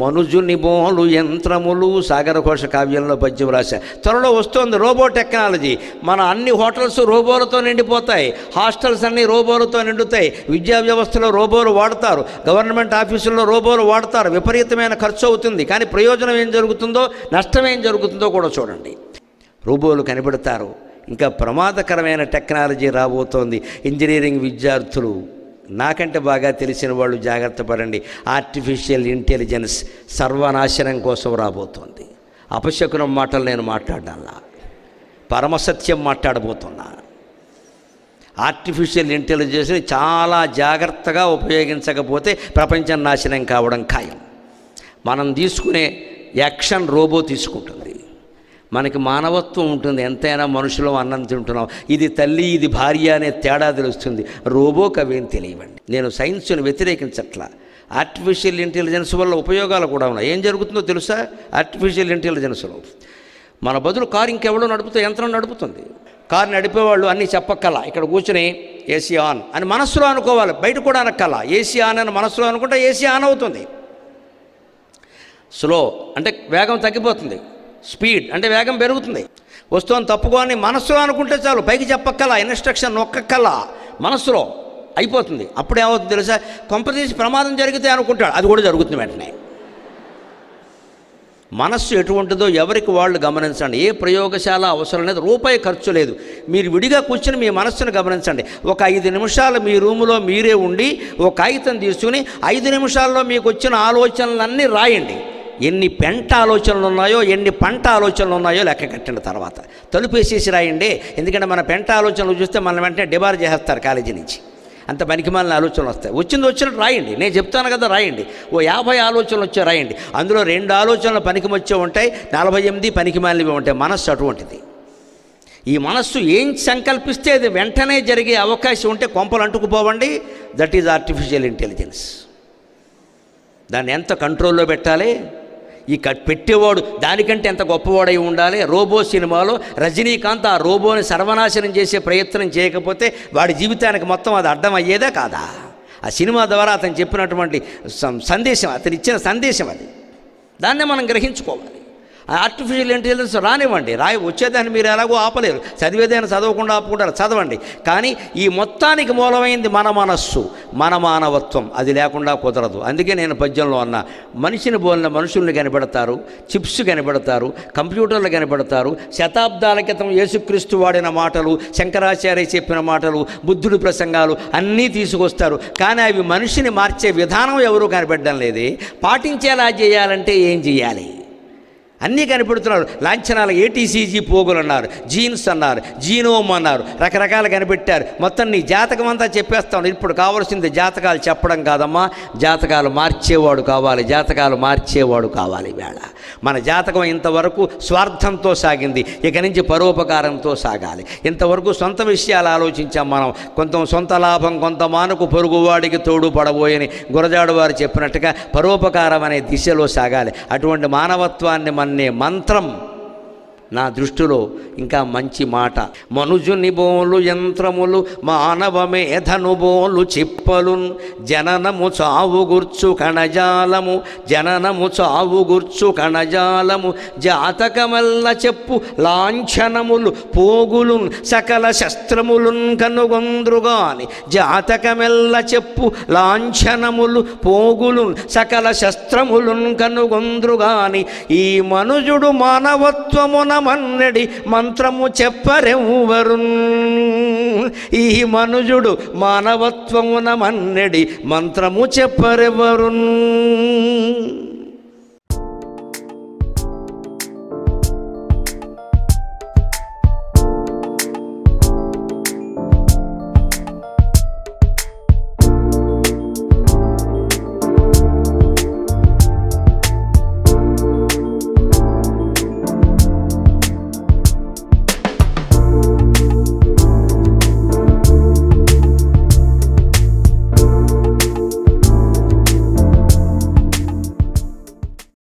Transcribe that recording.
మనుజుని బోలు యంత్రములు సాగరఘోష కావ్యంలో పద్యం రాశా. త్వరలో వస్తోంది రోబో టెక్నాలజీ. మన అన్ని హోటల్స్ రోబోలతో నిండిపోతాయి, హాస్టల్స్ అన్నీ రోబోలతో నిండుతాయి, విద్యా వ్యవస్థలో రోబోలు వాడతారు, గవర్నమెంట్ ఆఫీసుల్లో రోబోలు వాడతారు. విపరీతమైన ఖర్చు అవుతుంది, కానీ ప్రయోజనం ఏం జరుగుతుందో నష్టం ఏం జరుగుతుందో కూడా చూడండి. రోబోలు కనిపెడతారు. ఇంకా ప్రమాదకరమైన టెక్నాలజీ రాబోతోంది. ఇంజనీరింగ్ విద్యార్థులు నాకంటే బాగా తెలిసిన వాళ్ళు జాగ్రత్త పడండి. ఆర్టిఫిషియల్ ఇంటెలిజెన్స్ సర్వనాశనం కోసం రాబోతోంది. అపశకునం మాటలు నేను మాట్లాడాలా, పరమసత్యం మాట్లాడబోతున్నా. ఆర్టిఫిషియల్ ఇంటెలిజెన్స్ని చాలా జాగ్రత్తగా ఉపయోగించకపోతే ప్రపంచం నాశనం కావడం ఖాయం. మనం తీసుకునే యాక్షన్ రోబో తీసుకుంటుంది. మనకి మానవత్వం ఉంటుంది, ఎంతైనా మనుషులు అన్నం తింటున్నాం. ఇది తల్లి ఇది భార్య అనే తేడా తెలుస్తుంది. రోబోకి అవేం తెలియవండి. నేను సైన్స్ను వ్యతిరేకించట్లా. ఆర్టిఫిషియల్ ఇంటెలిజెన్స్ వల్ల ఉపయోగాలు కూడా ఉన్నాయి. ఏం జరుగుతుందో తెలుసా? ఆర్టిఫిషియల్ ఇంటెలిజెన్స్లో మన బదులు కారు ఇంకెవడో నడుపుతూ యంత్రం నడుపుతుంది. కారు నడిపేవాళ్ళు అన్నీ చెప్పక్కల, ఇక్కడ కూర్చుని ఏసీ ఆన్ అని మనస్సులో అనుకోవాలి, బయట కూడా అనక్కల. ఏసీ ఆన్ అని మనస్సులో అనుకుంటే ఏసీ ఆన్ అవుతుంది. స్లో అంటే వేగం తగ్గిపోతుంది, స్పీడ్ అంటే వేగం పెరుగుతుంది. వస్తువుని తప్పుకొని మనస్సులో అనుకుంటే చాలు, పైకి చెప్పక్కల, ఇన్స్ట్రక్షన్ నొక్కక్కల, మనస్సులో అయిపోతుంది. అప్పుడేమవుతుంది తెలుసా? కొంపతీసి ప్రమాదం జరిగితే అనుకుంటాడు, అది కూడా జరుగుతుంది వెంటనే. మనస్సు ఎటువంటిదో ఎవరికి వాళ్ళు గమనించండి. ఏ ప్రయోగశాల అవసరం లేదు, రూపాయి ఖర్చు లేదు. మీరు విడిగా కూర్చొని మీ మనస్సును గమనించండి. ఒక 5 నిమిషాలు మీ రూములో మీరే ఉండి ఒక కాగితం తీసుకుని 5 నిమిషాల్లో మీకు వచ్చిన ఆలోచనలన్నీ రాయండి. ఎన్ని పెంట ఆలోచనలు ఉన్నాయో, ఎన్ని పంట ఆలోచనలు ఉన్నాయో లెక్క కట్టిన తర్వాత తలుపేసేసి రాయండి. ఎందుకంటే మన పెంట ఆలోచనలు చూస్తే మన వెంటనే డిబార్ చేస్తారు కాలేజీ నుంచి. అంత పనికిమాలిన ఆలోచనలు వస్తాయి. వచ్చినట్టు రాయండి, నేను చెప్తాను కదా రాయండి. ఓ 50 ఆలోచనలు వచ్చే రాయండి. అందులో 2 ఆలోచనలు పనికిమొచ్చే ఉంటాయి, 48 పనికిమాలినవి ఉంటాయి. మనస్సు అటువంటిది. ఈ మనస్సు ఏం సంకల్పిస్తే అది వెంటనే జరిగే అవకాశం ఉంటే కొంపలు అంటుకుపోవండి. That is artificial intelligence. దాన్ని ఎంత కంట్రోల్లో పెట్టాలి? ఈ పెట్టేవాడు దానికంటే ఎంత గొప్పవాడై ఉండాలి. రోబో సినిమాలో రజనీకాంత్ ఆ రోబోని సర్వనాశనం చేసే ప్రయత్నం చేయకపోతే వాడి జీవితానికి మొత్తం అది అర్థం అయ్యేదా కాదా? ఆ సినిమా ద్వారా అతను చెప్పినటువంటి సందేశం, అతను ఇచ్చిన సందేశం అది. దాన్నే మనం గ్రహించుకోవాలి. ఆర్టిఫిషియల్ ఇంటెలిజెన్స్ రానివ్వండి, వచ్చేదాన్ని మీరు ఎలాగో ఆపలేరు. చదివేదాన్ని చదవకుండా ఆపుకుంటారు, చదవండి. కానీ ఈ మొత్తానికి మూలమైంది మన మనస్సు, మన మానవత్వం. అది లేకుండా కుదరదు. అందుకే నేను పద్యంలో అన్నా, మనిషిని పోలిన మనుషుల్ని కనిపెడతారు, చిప్స్ కనిపెడతారు, కంప్యూటర్లు కనిపెడతారు. శతాబ్దాల క్రితం యేసుక్రీస్తు వాడిన మాటలు, శంకరాచార్య చెప్పిన మాటలు, బుద్ధుడి ప్రసంగాలు అన్నీ తీసుకొస్తారు. కానీ అవి మనిషిని మార్చే విధానం ఎవరూ కనిపెట్టడం లేదే. పాటించేలా చేయాలంటే ఏం చేయాలి? అన్నీ కనిపెడుతున్నారు. లాంఛనాలు ఏటీసీజీ పోగులు అన్నారు, జీన్స్ అన్నారు, జీనోమ్ అన్నారు, రకరకాలు కనిపెట్టారు. మొత్తం నీ జాతకం అంతా చెప్పేస్తాను. ఇప్పుడు కావాల్సింది జాతకాలు చెప్పడం కాదమ్మా, జాతకాలు మార్చేవాడు కావాలి, జాతకాలు మార్చేవాడు కావాలి. వేళ మన జాతకం ఇంతవరకు స్వార్థంతో సాగింది, ఇక నుంచి పరోపకారంతో సాగాలి. ఇంతవరకు సొంత విషయాలు ఆలోచించాం మనం. కొంత సొంత లాభం కొంత మానకు పొరుగువాడికి తోడు పడబోయని గురజాడు వారు చెప్పినట్టుగా పరోపకారం అనే దిశలో సాగాలి. అటువంటి మానవత్వాన్ని మన్నే మంత్రం నా దృష్టిలో ఇంకా మంచి మాట. మనుజుని బోలు యంత్రములు మానవ మేధను బోలు చిప్పలున్ జననము చావుగుర్చు కణజాలము, జననము చావుగుర్చు కణజాలము, జాతకమల్ల చెప్పు లాంఛనములు పోగులున్ సకల శస్త్రములున్ కనుగొంద్రుగాని, జాతకమెల్ల చెప్పు లాంఛనములు పోగులున్ సకల శస్త్రములున్ కనుగొంద్రుగాని, ఈ మనుజుడు మానవత్వమున మన్నడి మంత్రము చెప్పరెవ్వరున్, ఈ మనుజుడు మానవత్వమున మన్నడి మంత్రము చెప్పరెవ్వరున్.